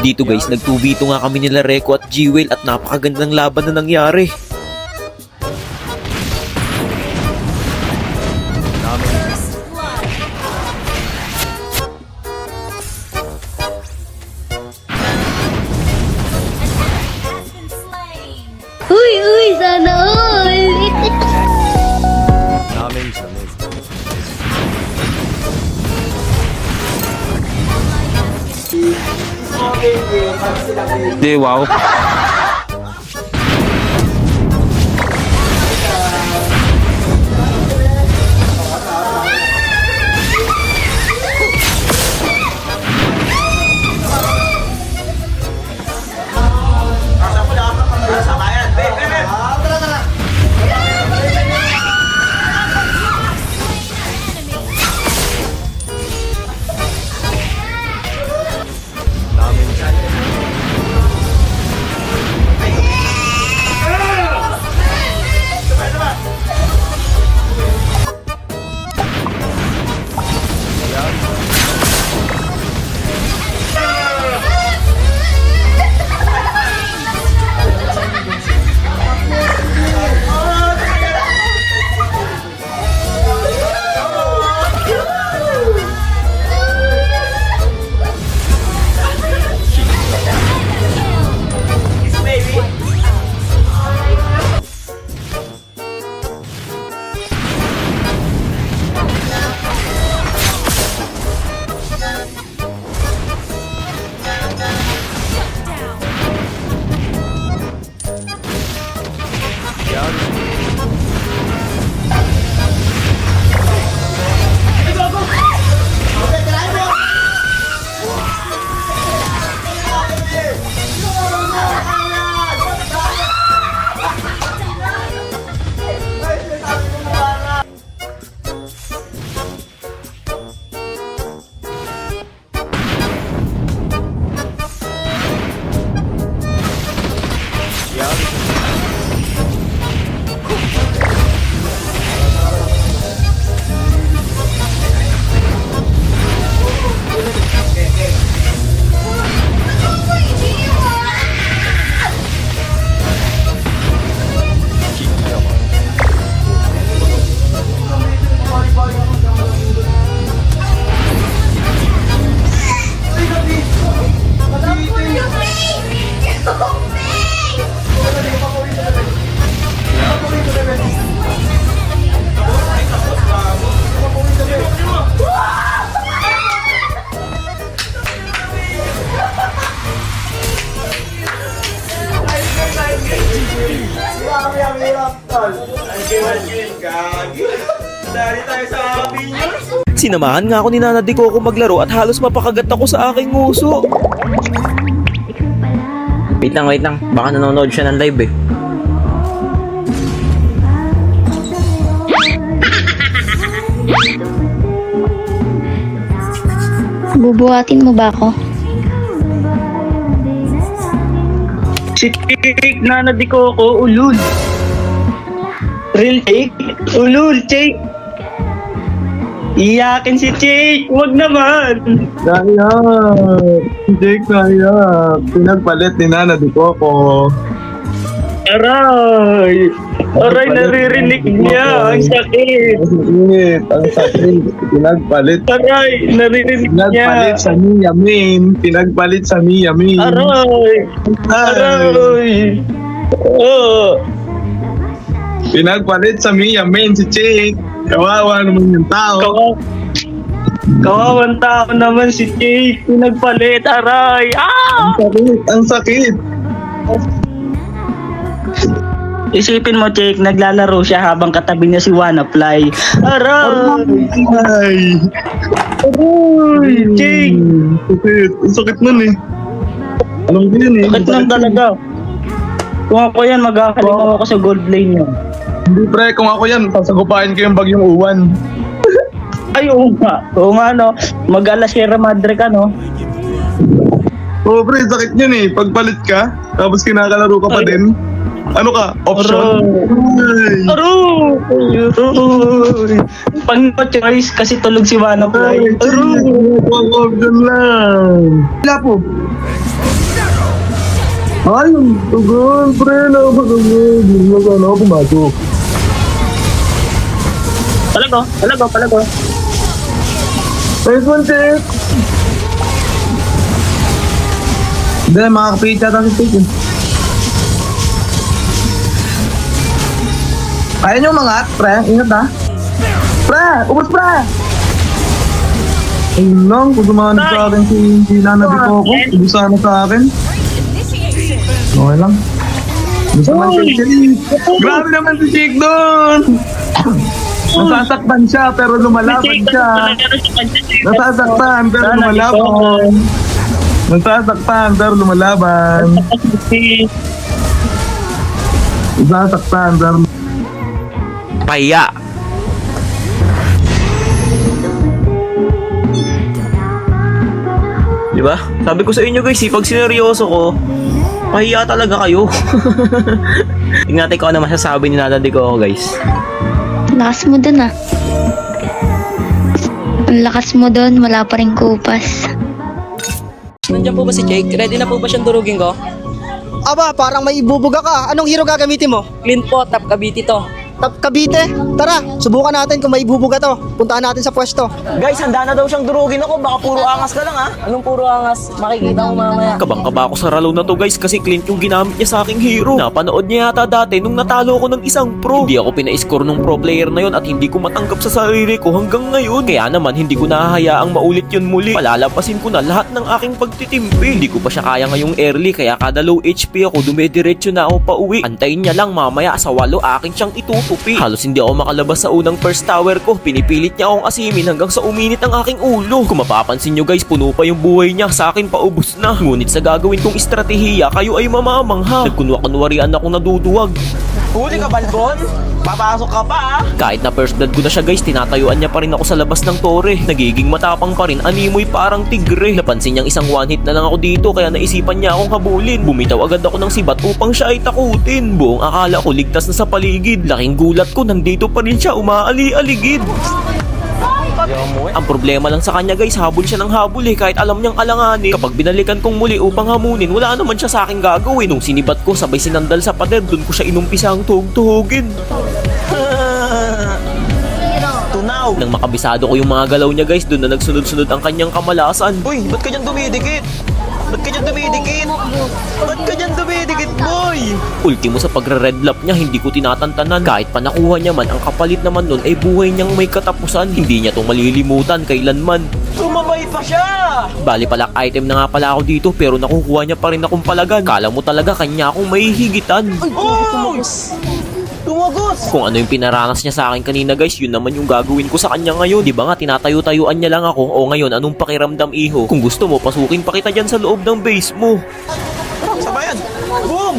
Dito guys, nag-2v2 nga kami nila Reko at Jewel at napakagandang laban na nangyari. Uy, sana all! Di, wow. Sinamahan nga ako ni Nana Di Coco maglaro at halos mapakagat ako sa aking nguso. Wait lang. Baka nanonood siya ng live eh. Bubuhatin mo ba ako? Si Cake, Nana Di Coco, ulul. Real Cake? Ulul, Cake. Iyakin si Cake, wag naman. Kaya, hindi kaya. Pinagpalit ni Nana Di Coco. Aray, naririnig niya. Ang sakit. Ang sakit. Pinagpalit. Aray, naririnig Pinagpalit niya. sa Mia Min. Pinagpalit sa Mia Min. Aray. Oh. Pinagpalit sa Mia Min si Chick. Kawawa naman yung tao. Kawawang tao naman si Cake. Pinagpalit, aray. Ang sakit. Isipin mo, Cake, naglalaro siya habang katabi niya si Wanafly. Aray! Ay. Aray! Cake! Sakit. Ang sakit nun eh. Alam ko yun eh. Sakit lang talaga. Kung ako yan, maghahalimaw ako sa gold lane niya. Hindi pre, kung ako yan, sasagupain ko yung bagyong uwan. Ay, oo nga, no. Mag-ala Sierra Madre ka, no. Oo pre, sakit yun eh. Pagpalit ka, tapos kinakalaro ka pa din. Ano ka? Option? Aroy! Pang no choice kasi tulog si Wanafly. Aroy! Option lang. Wala po. Ay, tugon, pre, napakagod. Hindi na sana ako pumasok. Palago. Nice one, Chick. Hindi, makakapit yata si Chick. Kaya nyo mangat, pre. Ingat ha. Pre, ubos pre. Ayun lang, kung dumanag sa akin si Nana Di Coco, ubos sana sa akin. Okay lang. Ubos naman si Chick. Grabe naman si Chick doon. Nasasaktan siya pero lumalaban siya. Nasasaktan pero lumalaban. Nasasaktan pero lumalaban. Nasasaktan pero Paya. Diba? Sabi ko sa inyo guys, pag sineryoso ko, pahiya talaga kayo. Tingnan natin kung ano masasabi ni Nana Di Coco guys. Lakas mo dun ah. Ang lakas mo dun, wala pa rin kupas. Nandiyan po ba si Jake? Ready na po ba siyang durugin ko? Aba, parang may ibubuga ka. Anong hero gagamitin mo? Clean po, top Cavite to. Top Cavite? Tara, subukan natin kung may ibubuga to. Puntahan natin sa pwesto. Guys, handa na daw siyang durugin ako. Baka puro angas ka lang ha. Anong puro angas? Makikita mo mamaya. Kabang-kaba ako sa ralo na to guys kasi Clint yung ginamit niya sa aking hero. Napanood niya yata dati nung natalo ko ng isang pro. Hindi ako pina-score nung pro player na yon at hindi ko matanggap sa sarili ko hanggang ngayon. Kaya naman hindi ko nahahayaang maulit yun muli. Palalapasin ko na lahat ng aking pagtitimpi. Hindi ko pa siya kaya ngayong early kaya kada low HP ako dumediretso na ako pa uwi. Antayin niya lang mamaya sa 8 akin siyang itutupi. Halos hindi ako makalabas sa unang first tower ko. Pinipilit niya akong asimin hanggang sa uminit ang aking ulo. Kung mapapansin nyo guys, puno pa yung buhay niya. Sa akin paubos na. Ngunit sa gagawin kong estratehiya, kayo ay mamamangha. Nagkunwa-kunwarian akong naduduwag. Huli ka, Balbon? Papasok ka pa ha? Kahit na first blood ko na siya guys, tinatayuan niya pa rin ako sa labas ng tore. Nagiging matapang pa rin, animoy parang tigre. Napansin niyang isang one hit na lang ako dito kaya naisipan niya akong habulin. Bumitaw agad ako ng sibat upang siya ay takutin. Buong akala ko ligtas na sa paligid. Laking gulat ko, nandito pa rin siya umaali-aligid. Ang problema lang sa kanya guys, habol siya ng habol kahit alam niyang alanganin. Kapag binalikan kong muli upang hamunin, wala naman siya sa akin gagawin. Nung sinibat ko, sabay sinandal sa pader, dun ko siya inumpisang tuhog-tuhogin. Tunaw. Nang makabisado ko yung mga galaw niya guys, dun na nagsunod-sunod ang kanyang kamalasan. Uy, ba't ka dyan dumidikit? Ba't ka dyan dumidikit? Ba't ka dyan dumidikit, boy? Ultimo sa pagre-red lap niya, hindi ko tinatantanan. Kahit pa nakuha niya man, ang kapalit naman nun ay buhay niyang may katapusan. Hindi niya itong malilimutan kailanman. Sumabay pa siya! Bali palak item na nga pala ako dito pero nakukuha niya pa rin akong palagan. Kala mo talaga kanya akong mahihigitan. Tumagos! Tumagos! Kung ano yung pinaranas niya sa akin kanina guys, yun naman yung gagawin ko sa kanya ngayon. Di ba nga tinatayo-tayuan niya lang ako? O ngayon, anong pakiramdam iho? Kung gusto mo, pasukin pa kita dyan sa loob ng base mo. Sabayan! Boom!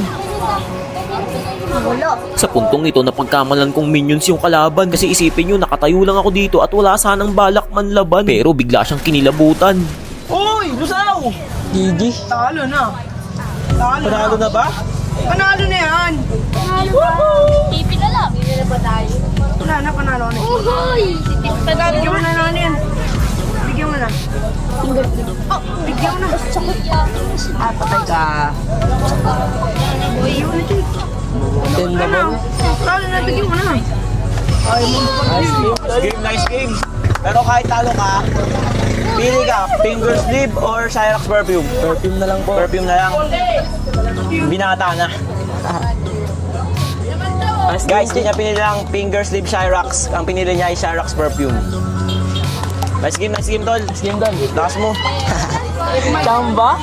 Sa puntong ito, napagkamalan kong minions yung kalaban kasi isipin nyo, nakatayo lang ako dito at wala sanang balak man laban. Pero bigla siyang kinilabutan. Uy! Lusaw! Gigi. Talo na. Panalo na ba? Panalo na yan. Tipi na lang. Hindi na ba tayo? Wala na, panalo na. Uy! Panalo Bigyan mo na natin. Bigyan mo na. Bigyan mo na. Patay ka. Bigyan mo na, Chick. Tenda Ano? Talo na, bigyan mo na. Nice game. Pero kahit talo ka, pili ka, finger sleeve or Cyrax perfume? Perfume na lang po. Perfume na lang. Binata na. Guys, di niya pinili lang finger sleeve Cyrax. Ang pinili niya ay Cyrax perfume. Nice game tol. Game done. Lakas mo. Chamba?